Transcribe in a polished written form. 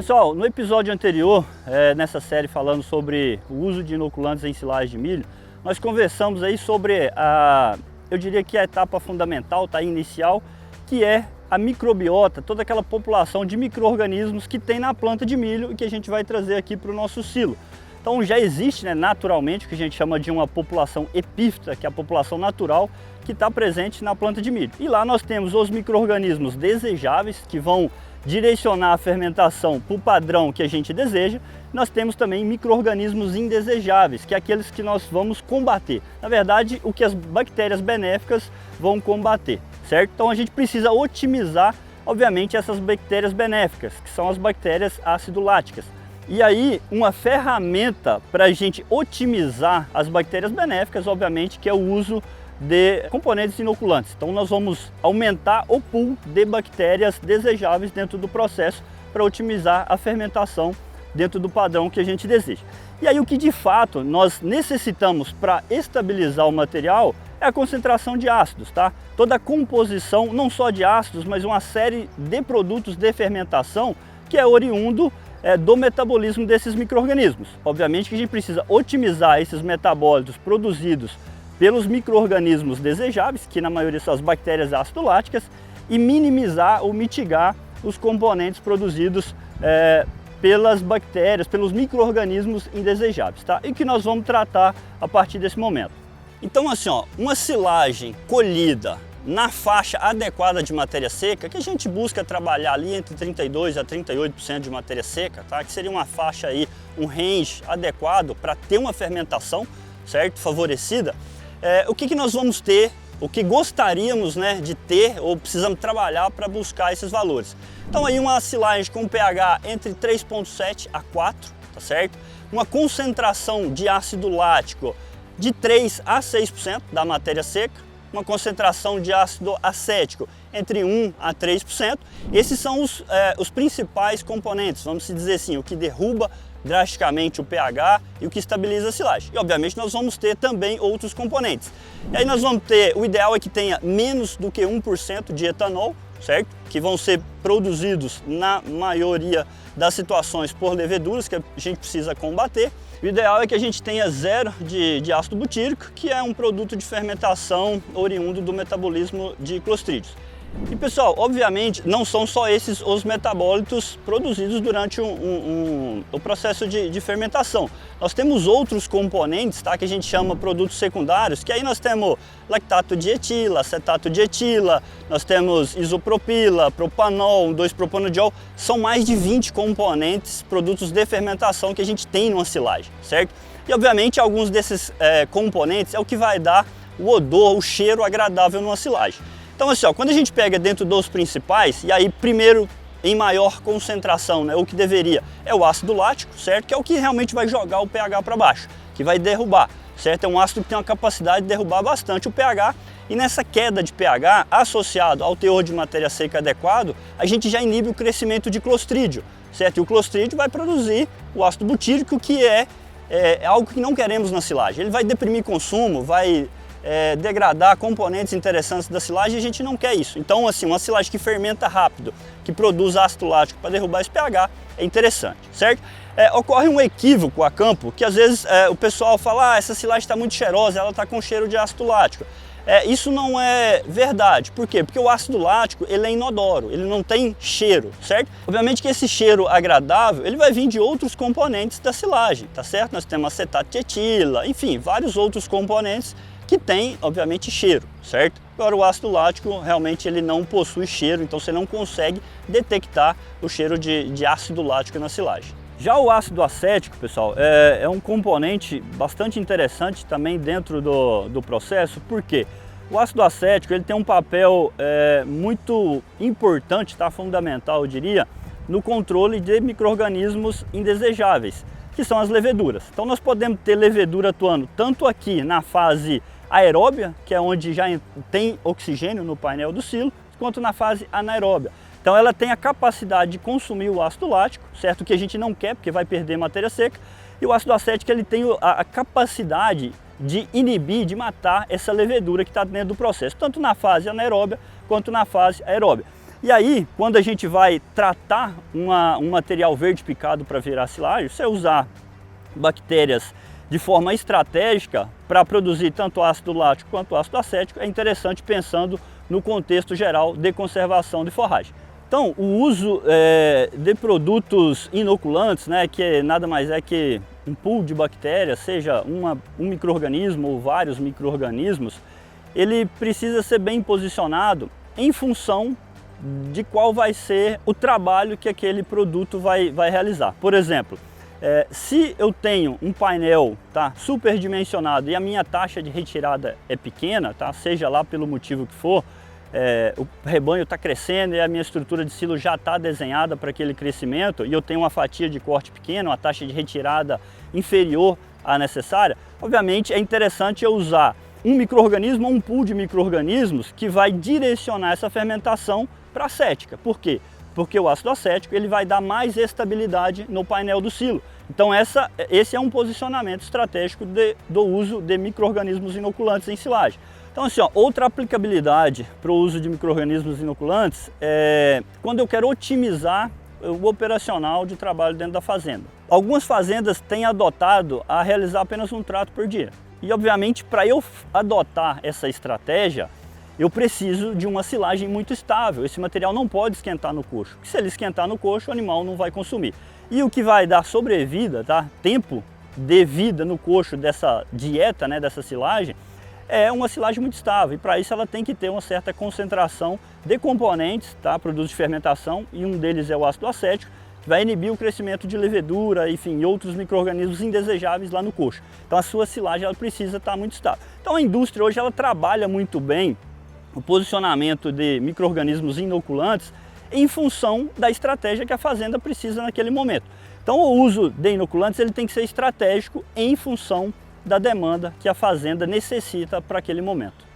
Pessoal, no episódio anterior, nessa série falando sobre o uso de inoculantes em silagem de milho, nós conversamos aí sobre eu diria que a etapa fundamental, tá, inicial, que é a microbiota, toda aquela população de micro-organismos que tem na planta de milho e que a gente vai trazer aqui para o nosso silo. Então já existe, né, naturalmente o que a gente chama de uma população epífita, que é a população natural que está presente na planta de milho. E lá nós temos os micro-organismos desejáveis que vão direcionar a fermentação para o padrão que a gente deseja. Nós temos também micro-organismos indesejáveis, que é aqueles que nós vamos combater. Na verdade, o que as bactérias benéficas vão combater, certo? Então a gente precisa otimizar, obviamente, essas bactérias benéficas, que são as bactérias ácido-láticas. E aí, uma ferramenta para a gente otimizar as bactérias benéficas, obviamente, que é o uso de componentes inoculantes. Então nós vamos aumentar o pool de bactérias desejáveis dentro do processo para otimizar a fermentação dentro do padrão que a gente deseja. E aí o que de fato nós necessitamos para estabilizar o material é a concentração de ácidos, tá? Toda a composição, não só de ácidos, mas uma série de produtos de fermentação que é oriundo do metabolismo desses micro-organismos. Obviamente que a gente precisa otimizar esses metabólitos produzidos pelos micro-organismos desejáveis, que na maioria são as bactérias ácido-láticas, e minimizar ou mitigar os componentes produzidos pelas bactérias, pelos micro-organismos indesejáveis, tá? E que nós vamos tratar a partir desse momento. Então assim, ó, uma silagem colhida na faixa adequada de matéria seca, que a gente busca trabalhar ali entre 32% a 38% de matéria seca, tá? Que seria uma faixa aí, um range adequado para ter uma fermentação, certo? Favorecida. O que nós vamos ter, o que gostaríamos, né, de ter ou precisamos trabalhar para buscar esses valores. Então aí uma silagem com pH entre 3,7 a 4, tá certo? Uma concentração de ácido lático de 3 a 6% da matéria seca, uma concentração de ácido acético entre 1 a 3%. Esses são os principais componentes, vamos dizer assim, o que derruba drasticamente o pH e o que estabiliza a silagem. E obviamente nós vamos ter também outros componentes. E aí nós vamos ter, o ideal é que tenha menos do que 1% de etanol, certo? Que vão ser produzidos na maioria das situações por leveduras que a gente precisa combater. O ideal é que a gente tenha zero de ácido butírico, que é um produto de fermentação oriundo do metabolismo de clostrídeos. E pessoal, obviamente não são só esses os metabólitos produzidos durante o processo de fermentação. Nós temos outros componentes, tá, que a gente chama produtos secundários, que aí nós temos lactato de etila, acetato de etila, nós temos isopropila, propanol, 2-propanodiol, são mais de 20 componentes, produtos de fermentação que a gente tem numa silagem, certo? E obviamente alguns desses componentes é o que vai dar o odor, o cheiro agradável numa silagem. Então assim, ó, quando a gente pega dentro dos principais, e aí primeiro em maior concentração, né, o que deveria é o ácido lático, certo? Que é o que realmente vai jogar o pH para baixo, que vai derrubar, certo? É um ácido que tem uma capacidade de derrubar bastante o pH, e nessa queda de pH, associado ao teor de matéria seca adequado, a gente já inibe o crescimento de clostrídio, certo? E o clostrídio vai produzir o ácido butírico, que é algo que não queremos na silagem. Ele vai deprimir consumo, vai degradar componentes interessantes da silagem, e a gente não quer isso. Então assim, uma silagem que fermenta rápido, que produz ácido lático para derrubar esse pH, é interessante, certo? Ocorre um equívoco a campo, que às vezes o pessoal fala, essa silagem está muito cheirosa, ela está com cheiro de ácido lático. Isso não é verdade. Por quê? Porque o ácido lático, ele é inodoro, ele não tem cheiro, certo? Obviamente que esse cheiro agradável, ele vai vir de outros componentes da silagem, tá certo? Nós temos acetato de etila, enfim, vários outros componentes que tem, obviamente, cheiro, certo? Agora o ácido lático realmente ele não possui cheiro, então você não consegue detectar o cheiro de ácido lático na silagem. Já o ácido acético, pessoal, é um componente bastante interessante também dentro do processo, porque o ácido acético ele tem um papel muito importante, tá? Fundamental, eu diria, no controle de micro-organismos indesejáveis, que são as leveduras. Então nós podemos ter levedura atuando tanto aqui na fase aeróbia, que é onde já tem oxigênio no painel do silo, quanto na fase anaeróbia. Então ela tem a capacidade de consumir o ácido lático, certo? Que a gente não quer, porque vai perder matéria seca. E o ácido acético ele tem a capacidade de inibir, de matar essa levedura que está dentro do processo, tanto na fase anaeróbia quanto na fase aeróbia. E aí, quando a gente vai tratar um material verde picado para virar silagem, você usar bactérias de forma estratégica para produzir tanto ácido lático quanto ácido acético, é interessante pensando no contexto geral de conservação de forragem. Então, o uso de produtos inoculantes, né, que nada mais é que um pool de bactérias, seja um micro-organismo ou vários micro-organismos, ele precisa ser bem posicionado em função de qual vai ser o trabalho que aquele produto vai realizar. Por exemplo, se eu tenho um painel, tá, superdimensionado e a minha taxa de retirada é pequena, tá, seja lá pelo motivo que for, o rebanho está crescendo e a minha estrutura de silo já está desenhada para aquele crescimento e eu tenho uma fatia de corte pequena, uma taxa de retirada inferior à necessária, obviamente é interessante eu usar um micro-organismo ou um pool de micro-organismos que vai direcionar essa fermentação para acética. Por quê? Porque o ácido acético ele vai dar mais estabilidade no painel do silo. Então esse é um posicionamento estratégico do uso de micro-organismos inoculantes em silagem. Então assim, ó, outra aplicabilidade para o uso de micro-organismos inoculantes é quando eu quero otimizar o operacional de trabalho dentro da fazenda. Algumas fazendas têm adotado a realizar apenas um trato por dia. E obviamente para eu adotar essa estratégia, eu preciso de uma silagem muito estável. Esse material não pode esquentar no coxo, porque se ele esquentar no coxo, o animal não vai consumir. E o que vai dar sobrevida, tá? Tempo de vida no coxo dessa dieta, né, dessa silagem, é uma silagem muito estável. E para isso ela tem que ter uma certa concentração de componentes, tá? Produtos de fermentação, e um deles é o ácido acético, que vai inibir o crescimento de levedura, enfim, outros micro-organismos indesejáveis lá no coxo. Então a sua silagem ela precisa estar muito estável. Então a indústria hoje ela trabalha muito bem o posicionamento de micro-organismos inoculantes em função da estratégia que a fazenda precisa naquele momento. Então o uso de inoculantes ele tem que ser estratégico em função da demanda que a fazenda necessita para aquele momento.